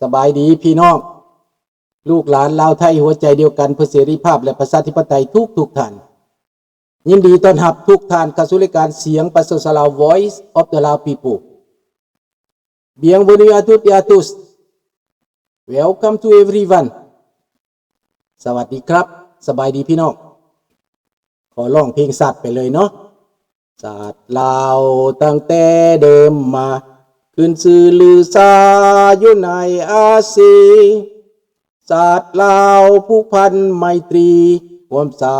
สบายดีพี่น้องลูกหลานลาวไทยหัวใจเดียวกันเพื่อเสรีภาพและประชาธิปไตยทุกท่านยินดีต้อนรับทุกท่านเข้าสู่รายการเสียงประชาชนลาว Voice of the Lao People Bienvenue à toutes et à tous Welcome to everyone สวัสดีครับสบายดีพี่น้องขอร้องเพลงสัตว์ไปเลยเนาะศาสตร์ลาวตั้งแต่เดิมมาขึ้นชื่อลือซาอยู่ในอาซีศาสตร์ลาวผูกพันไมตรีความสา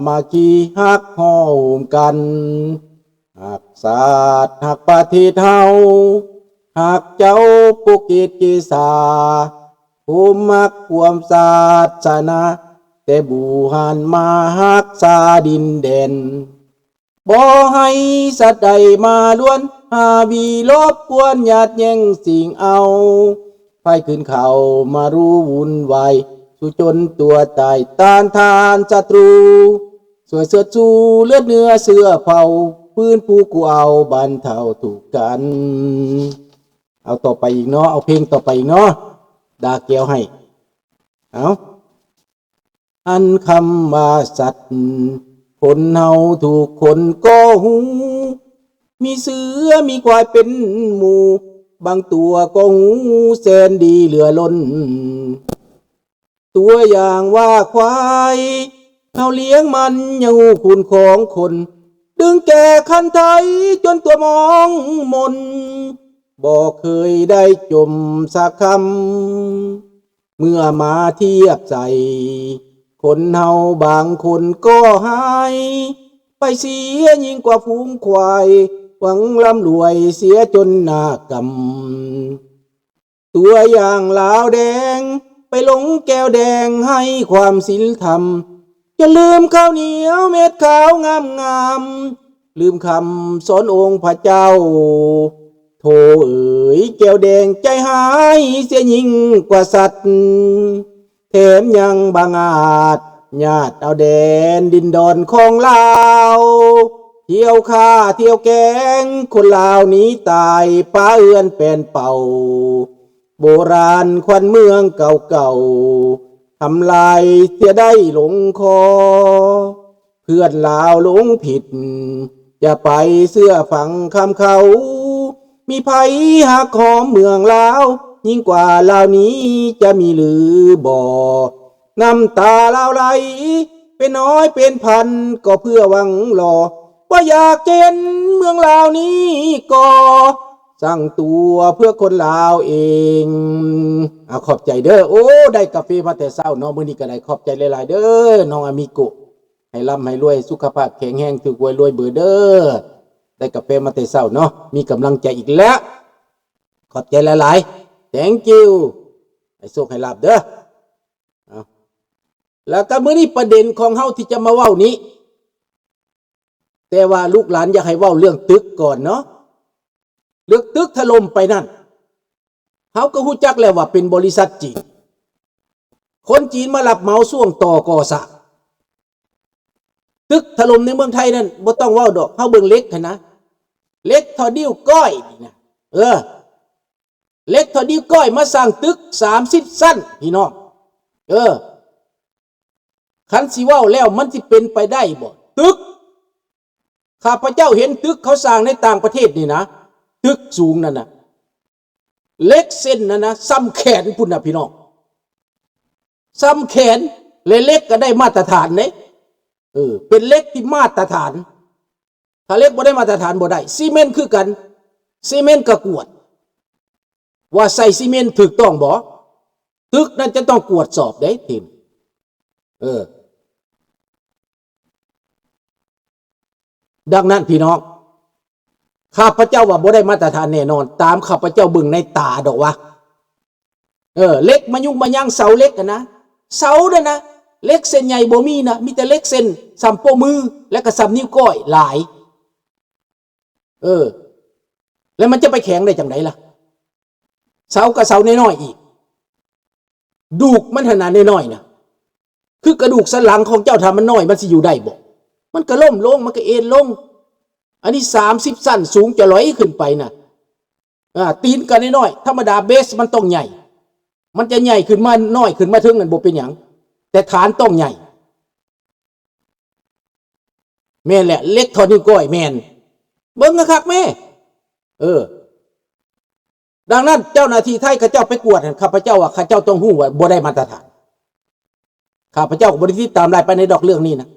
มัคคีฮักห้อมกันหักศาสตร์หักประเทศเฮาหักเจ้าปุกเกตเกษาผู้มักความศาสนาแต่บูหันมาหักษาดินแดนบ่ให้สัตว์ใดมาล้วนหาวีลบกวนญาติแย่งสิ่งเอาไฟขึ้นเขามารู้วุ่นวายสู้จนตัวตายต้านทานศัตรูสวยเสื้อจูเลือดเนื้อเสื้อเผาพื้นผู้กูเอาบรรเทาถูกกันเอาต่อไปอีกเนาะเอาเพลงต่อไปอีกเนาะดาเกียวให้เอาอันคำว่าสัตว์คนเฮาถูกคนก็หูมีเสือมีควายเป็นหมู่บางตัวก็หูแสนดีเหลือล้นตัวอย่างว่าควายเฮาเลี้ยงมันยังหูคุณของคนดึงแก่คันไทยจนตัวมองมนบ่เคยได้จมสักคำเมื่อมาเทียบใจคนเฮาบางคนก็หายไปเสียยิ่งกว่าฝูงควายหวังร่ำรวยเสียจนหน้ากำตัวอย่างลาวแดงไปหลงแก้วแดงให้ความศีลธรรมจะลืมข้าวเหนียวเม็ดขาวงามงามลืมคำสอนองค์พระเจ้าโธ่เอ๋ยแก้วแดงใจหายเสียยิ่งกว่าสัตว์แถมยังบางอาจญาติเอาแดนดินดอนของลาวเที่ยวฆ่าเที่ยวแกงคนลาวนี้ตายป้าเอื้อนเป็นเป่าโบราณควันเมืองเก่าๆทำลายเสียได้หลงคอเพื่อนลาวหลงผิดอย่าไปเสื้อฝังคำเขามีภัยหักหอมเมืองลาวยิ่งกว่าลาวนี้จะมีหรือบ่น้ำตาลาวไหลเป็นน้อยเป็นพันก็เพื่อหวังรอว่าอยากเห็นเมืองลาวนี้ก็สร้างตัวเพื่อคนลาวเองขอบใจเด้อโอ้ได้กาแฟมาแต่เช้าน้องมื้อนี้ก็ได้ขอบใจหลายๆเด้อน้องอามิโกะให้ร่ำให้รวยสุขภาพแข็งแรงถูกหวยรวยเบอร์เด้อได้กาแฟมาแต่เช้าเนาะมีกำลังใจอีกแล้วขอบใจหลายๆ thank you ให้โชคให้ลาภเด้อแล้วก็มื้อนี้ประเด็นของเฮาที่จะมาเว้านี้แต่ว่าลูกหลานอยากให้เว้าเรื่องตึกก่อนเนาะเรื่องตึกถล่มไปนั่นเฮาก็ฮู้จักแล้วว่าเป็นบริษัทจีนคนจีนมารับเหมาช่วงต่อก่อสร้างตึกถล่มในเมืองไทยนั่นบ่ต้องเว้าดอกเฮาเบิ่งเล็กนะเล็กทอดิ้วก้อยนี่นะเล็กทอดิ้วก้อยมาสร้างตึก30ชั้นพี่น้องคันสิเว้าแล้วมันสิเป็นไปได้บ่ตึกข้าพเจ้าเห็นตึกเขาสร้างในต่างประเทศนี่นะตึกสูงนั่นนะเล็กเส้นนั่นนะซ้ำแขนพุ่นนะพี่น้องซ้ำแขนเล็กก็ได้มาตรฐานเนี่ยเป็นเล็กที่มาตรฐานถ้าเล็กบ่ได้มาตรฐานบ่ได้ซีเมนต์คือกันซีเมนต์ก็กวดว่าใส่ซีเมนต์ถูกต้องบ่ตึกนั้นจะต้องกวดสอบได้ทีมดังนั้นพี่น้องข้าพเจ้าว่าบ่ได้มาตรฐานแน่นอนตามข้าพเจ้าบึงในตาดอกวะเล็กมายุ่งมาย่างเสาเล็กกันนะเสาเนี่ยนะเล็กเส้นใหญ่บ่มีนะมีแต่เล็กเส้นสัมโปมือและก็สัมนิ้วก้อยหลายแล้วมันจะไปแข็งได้จังไดล่ะเสากับเสาน้อยๆอีกดูกมันขนาดน้อยๆนะคือกระดูกสันหลังของเจ้าทำมันน้อยมันสิอยู่ได้บ่มันก็ล่มลงมันก็เอ็นลงอันนี้30ชั้นสูงจะลอยขึ้นไปนะตีนกันน้อยๆธรรมดาเบสมันต้องใหญ่ มันจะใหญ่ขึ้นมาน้อยขึ้นมาถึงนั่นบ่เป็นหยังแต่ฐานต้องใหญ่แม่นแหละเล็กเท่านิ้วก้อยแม่นเบิ่งคักแม่ดังนั้นเจ้าหน้าที่ไทยข้าเจ้าไปกวดข้าพเจ้าว่าข้าเจ้าต้องฮู้ว่าบ่ได้มาตรฐานข้าพเจ้าก็บ่ได้ติดตามรายไปในดอกเรื่องนี้นะ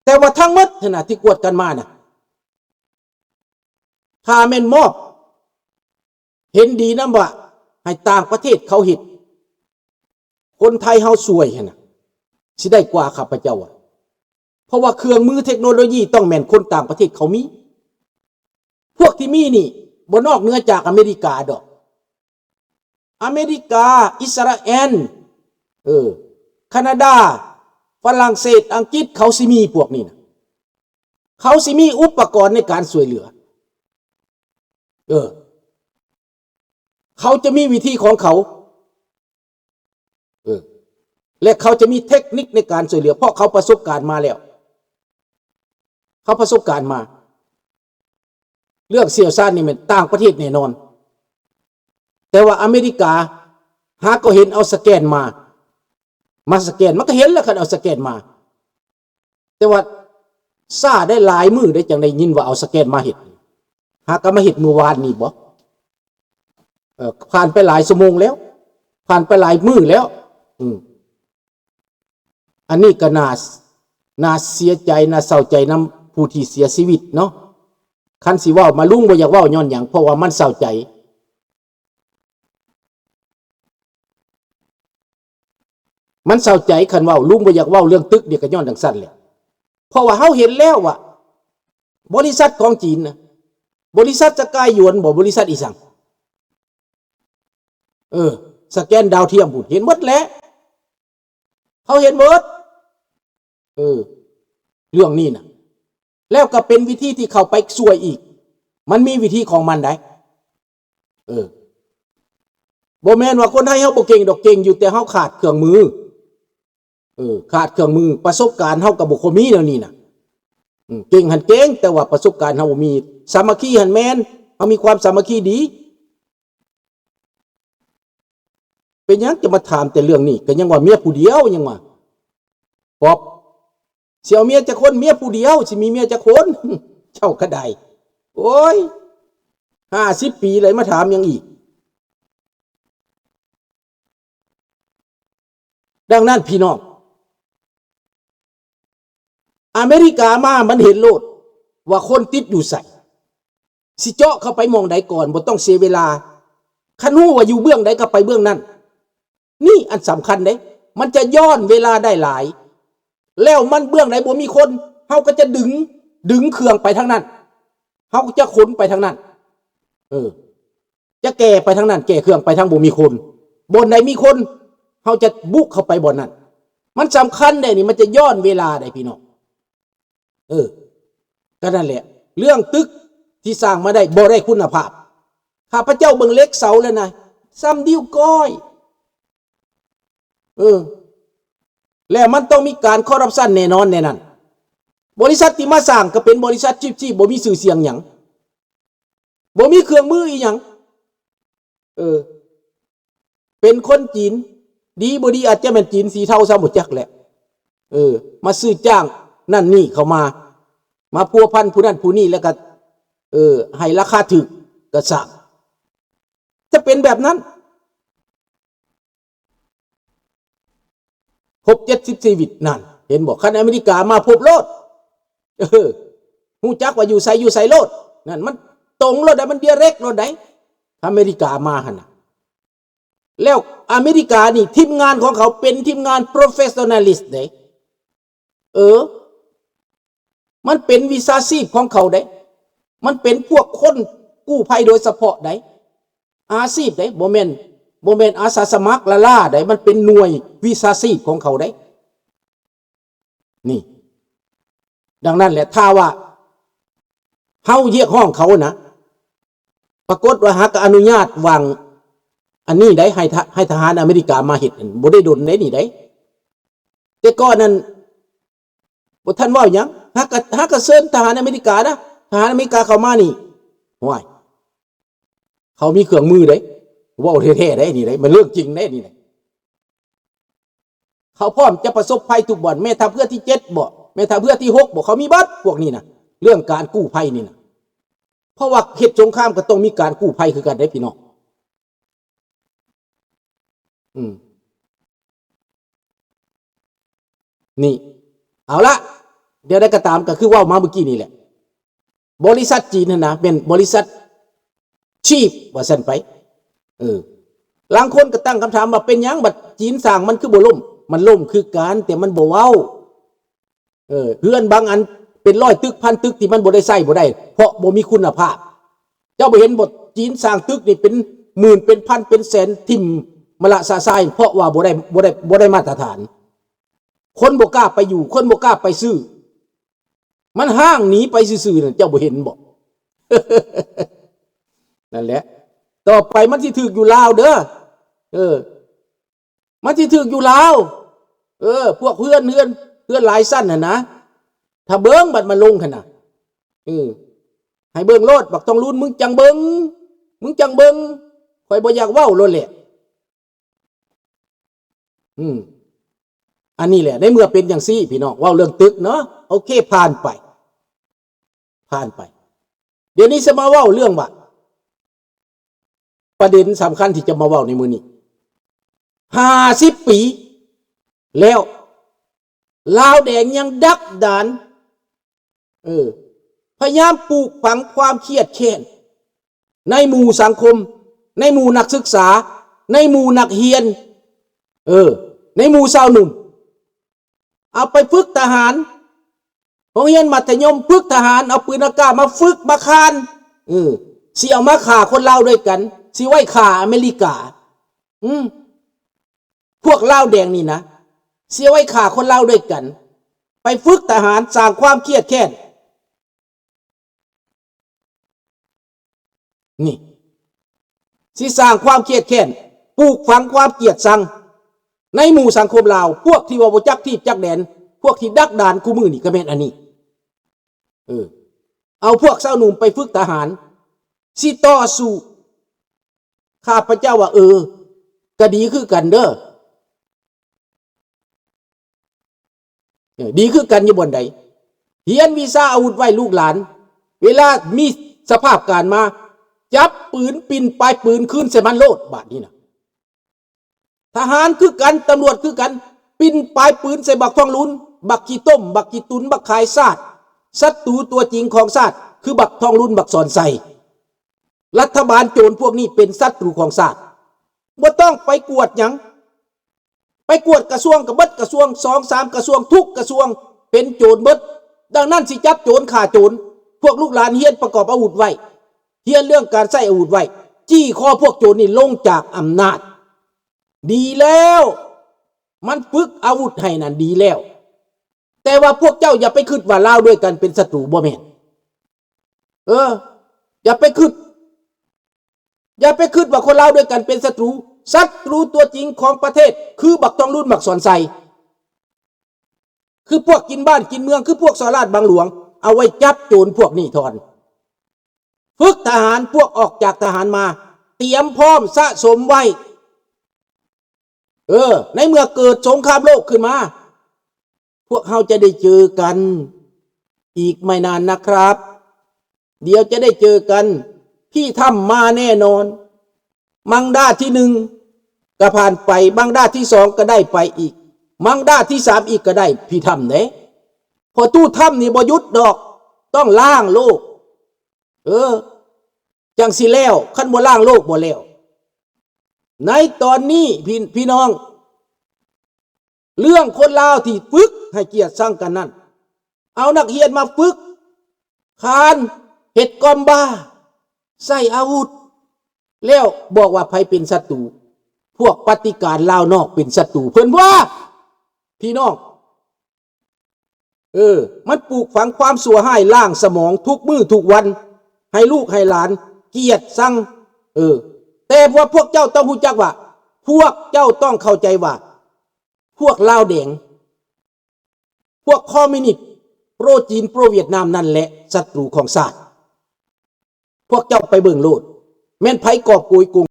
แต่ว่าทั้งหมดนะที่กวดกันมานะถ้าแม่นมอบเห็นดีนะว่าให้ต่างประเทศเขาเห็นคนไทยเฮาสวยนะสิได้กว่าข้าพเจ้าเพราะว่าเครื่องมือเทคโนโลยีต้องแม่นคนต่างประเทศเขามีพวกที่มีนี่บ่นอกเหนือจากอเมริกาดอกอเมริกาอิสราเอลแคนาดาฝรั่งเศสอังกฤษเขาสิมีพวกนี้นะเขาสิมีอุปกรณ์ในการช่วยเหลือเขาจะมีวิธีของเขาและเขาจะมีเทคนิคในการช่วยเหลือเพราะเขาประสบการณ์มาแล้วเขาประสบการณ์มาเรื่องเสี่ยวซ่านนี่มันต่างประเทศแน่นอนแต่ว่าอเมริกาหาก็เห็นเอาสแกนมาสแกนมันก็เห็นแล้วคันเอาสแกนมาแต่ว่าซ่าได้หลายมือได้จังได้ยินว่าเอาสแกนมาเห็ดหาก็มาเห็ดเมื่อวานนี่บ่ผ่านไปหลายชั่วโมงแล้วผ่านไปหลายมือแล้วอันนี้ก็น่าเสียใจน่าเศร้าใจนำผู้ที่เสียชีวิตเนาะคันสิว่ามาลุงบ่อยากว่าย้อนหยังเพราะว่ามันเศร้าใจมันเศร้าใจคันว่าลุงบ่อยากว่าเรื่องตึกเดี๋ยวก็ย้อนดังสั้นแหละเพราะว่าเฮาเห็นแล้วว่าบริษัทของจีนนะบริษัทสกายหยวนบ่บริษัทอีสังสแกนดาวเทียมบุญเห็นหมดแล้วเขาเห็นหมดเรื่องนี้นะแล้วก็เป็นวิธีที่เขาไปช่วยอีกมันมีวิธีของมันได้บ่แม่นว่าคนไทยเฮาบ่เก่งดอกเก่งอยู่แต่เฮาขาดเครื่องมือขาดเครื่องมือประสบการณ์เฮากับบ่ค่อยมีแนวนี้น่ะเก่งหันเก่งแต่ว่าประสบการณ์เฮาบ่มีสามัคคีหันแม่นเฮามีความสามัคคีดีเป็นหยังจะมาถามแต่เรื่องนี้ก็ยังว่าเมียผู้เดียวยังว่าปอบสิเอาเมียจักคนเมียผู้เดียวสิมีเมียจักคนเจ้าก็ได้โอ้ย50 ปีเลยมาถามยังอีกดังนั้นพี่น้องอเมริกามามันเห็นโลดว่าคนติดอยู่ใส่สิเจาะเข้าไปมองใดก่อนบ่ต้องเสียเวลาคันฮู้ว่าอยู่เบื้องใดก็ไปเบื้องนั้นนี่อันสำคัญเด้มันจะย้อนเวลาได้หลายแล้วมันเบื้องไหนบ่มีคนเฮาก็จะดึงเครื่องไปทางนั้นเฮาจะขนไปทางนั้นจะแก่ไปทางนั้นแก่เครื่องไปทางบ่มีคนบนไหนมีคนเฮาจะบุกเข้าไปบนนั้นมันสำคัญได้นี่มันจะย้อนเวลาได้พี่น้องก็นั่นแหละเรื่องตึกที่สร้างมาได้บ่ได้คุณภาพข้าพเจ้าเบิ่งเล็กเสาแล้วนะซ้ำดิ้วก้อยแล้วมันต้องมีการคอร์รัปชันแน่นอนแน่นั่นบริษัทที่มาสร้างก็เป็นบริษัทจีบบ่มีชื่อเสียงหยังบ่มีเครื่องมืออีหยังเป็นคนจีนดีบ่ดีอาจจะเป็นจีนสีเทาซะบ่จักแหละมาซื้อจ้างนั่นนี่เข้ามาพัวพันผู้นั้นผู้นี้แล้วก็ให้ราคาถูกก็สร้างจะเป็นแบบนั้นพบ74 วิตนั่นเห็นบอกคันอเมริกามาพบโลดฮู้จักว่าอยู่ไสโลดนั่นมันตรงโลดได้มันเดียเร็กโลดได้อเมริกามาหั่นน่ะแล้วอเมริกานี่ทีมงานของเขาเป็นทีมงาน professionalist เด้มันเป็นวิชาชีพของเขาเด้มันเป็นพวกคนกู้ภัยโดยเฉพาะเด้อาชีพเด้บ่แม่นอาสาสมัครละล่าได้มันเป็นหน่วยวิชาชีพของเขาได้นี่ดังนั้นแหละถ้าว่าเฮาเรียกห้องเขานะปรากฏว่าหากอนุญาตวางอันนี้ได้ให้ทหารอเมริกามาเฮ็ดบ่ได้ดลได้นี่ได้แต่ก่อนนั้นบ่ทันว่าหยังหากเชิญทหารอเมริกานะทหารอเมริกาเข้ามานี่โอ้ยเขามีเครื่องมือได้ ว่าแท้ๆได้นี่เลยมันเรื่องจริงได้นี่เลยเขาพร้อมจะประสบภัยทุกบ่อนแม่ทัพเพื่อที่7บ่แม่ทัพเพื่อที่6บ่เขามีบัตรพวกนี้นะเรื่องการกู้ภัยนี่นะเพราะว่าเหตุสงครามก็ต้องมีการกู้ภัยคือกันได้พี่น้องนี่เอาละเดี๋ยวได้ก็ตามก็คือว่ามาเมื่อกี้นี่แหละบริษัทจีนนะเป็นบริษัทชีพว่าสั่นไปหลายคนก็ตั้งคำถามว่าเป็นยังบัดจีนสร้างมันคือบ่ล่มมันล่มคือการแต่มันบ่เว้าเฮือนบางอันเป็น100 ตึก1,000 ตึกที่มันบ่ได้ใช้บ่ได้เพราะบ่มีคุณภาพเจ้าบ่เห็นบ่จีนสร้างตึกนี่เป็นหมื่นเป็นพันเป็นแสนทิ่มมะละสะทรายเพราะว่าบ่ได้มาตรฐานคนบ่กล้าไปอยู่คนบ่กล้าไปซื้อมันห้างหนีไปซื่อๆนั่นเจ้าบ่เห็นบ่ นั่นแหละต่อไปมันสิถึกอยู่ลาวเด้อมันสิถึกอยู่ลาวพวกเพื่อนหลายสั้นน่ะนะถ้าเบิ่งบัดมันลงคั่นน่ะให้เบิ่งโลดบักต้องลุ้นมึงจังเบิ่งข่อยบ่อยากเว้าโลดแหละอันนี้แหละในเมื่อเป็นอย่างซี่พี่น้องเว้าเรื่องตึกเนาะโอเคผ่านไปเดี๋ยวนี้จะมาเว้าเรื่องว่าประเด็นสำคัญที่จะมาเว้าในมื้อนี้50 ปีแล้วลาวแดงยังดักดานพยายามปลูกฝังความเครียดแค้นในหมู่สังคมในหมู่นักศึกษาในหมู่นักเรียนในหมู่ชาวหนุ่มเอาไปฝึกทหารโรงเรียนมัธยมฝึกทหารเอาปืนอากาศมาฝึกมาคานสิเอามาฆ่าคนลาวด้วยกันสิไว้ฆ่าอเมริกาพวกลาวแดงนี่นะเสียไว้ฆ่าคนลาวด้วยกันไปฝึกทหารสร้างความเครียดแค้นนี่สิสร้างความเครียดแค้นปลูกฝังความเกลียดชังในหมู่สังคมลาวพวกที่ว่าบ่จักที่จักแดนพวกที่ดักดานคู่มือนี่ก็แม่นอันนี้เอาพวกชาวหนุ่มไปฝึกทหารสิต่อสู้ข้าพเจ้าว่าก็ดีคือกันเด้อดีคือกันอยู่บนใดเฮียนวีซ่าอาวุธไว้ลูกหลานเวลามีสภาพการมาจับปืนปิ่นปลายปืนขึ้นใส่มันโลดบาดนี้นะทหารคือกันตำรวจคือกันปิ่นปลายปืนใส่บักทองลุ้นบักขี้ต้มบักขี้ตุนบักขายซาดศัตรูตัวจริงของชาติคือบักทองลุ้นบักสอนใส่รัฐบาลโจรพวกนี้เป็นศัตรูของชาติบ่ต้องไปกวดหยังไปกวดกระทรวงกับเบิดกระทรวง2-3กระทรวงทุกกระทรวงเป็นโจรเบิดดังนั้นสิจับโจรฆ่าโจรพวกลูกหลานเฮียนประกอบอาวุธไว้เฮียนเรื่องการใช้อาวุธไว้จี้คอพวกโจรนี่ลงจากอำนาจดีแล้วมันฝึกอาวุธให้นั่นดีแล้วแต่ว่าพวกเจ้าอย่าไปคิดว่าลาวด้วยกันเป็นศัตรูบ่แม่นอย่าไปคิดว่าคนลาวด้วยกันเป็นศัตรูตัวจริงของประเทศคือบักทองรุ่นบักสอนใสคือพวกกินบ้านกินเมืองคือพวกสราดบางหลวงเอาไว้จับโจรพวกนี้ทอนฝึกทหารพวกออกจากทหารมาเตรียมพร้อมสะสมไว้ในเมื่อเกิดสงครามโลกขึ้นมาพวกเราจะได้เจอกันอีกไม่นานนะครับเดี๋ยวจะได้เจอกันที่ถ้ำมาแน่นอนมังดาที่1ก็ผ่านไปมังดาที่2ก็ได้ไปอีกมังดาที่3อีกก็ได้พี่ถ้ำไหนพอตู้ถ้ำนี่บ่หยุดดอกต้องล้างโลกจังสิแล้วคันบ่ล้างโลกบ่แล้วในตอนนี้พี่น้องเรื่องคนลาวที่ฝึกให้เกียรติชังกันนั่นเอานักเรียนมาฝึกคานเฮ็ดกอมบ้าใส่อาวุธแล้วบอกว่าไผเป็นศัตรูพวกปฏิการลาวนอกเป็นศัตรูเพิ่นว่าพี่น้องมันปลูกฝังความสัวให้ล่างสมองทุกมื้อทุกวันให้ลูกให้หลานเกียรติชังแต่พวกเจ้าต้องรู้จักว่าพวกเจ้าต้องเข้าใจว่าพวกลาวแดงพวกคอมมิวนิสต์โปรจีนโปรเวียดนามนั่นแหละศัตรูของชาติพวกเจ้าไปเบิ่งโลดแม่นไผกอบโกยกุง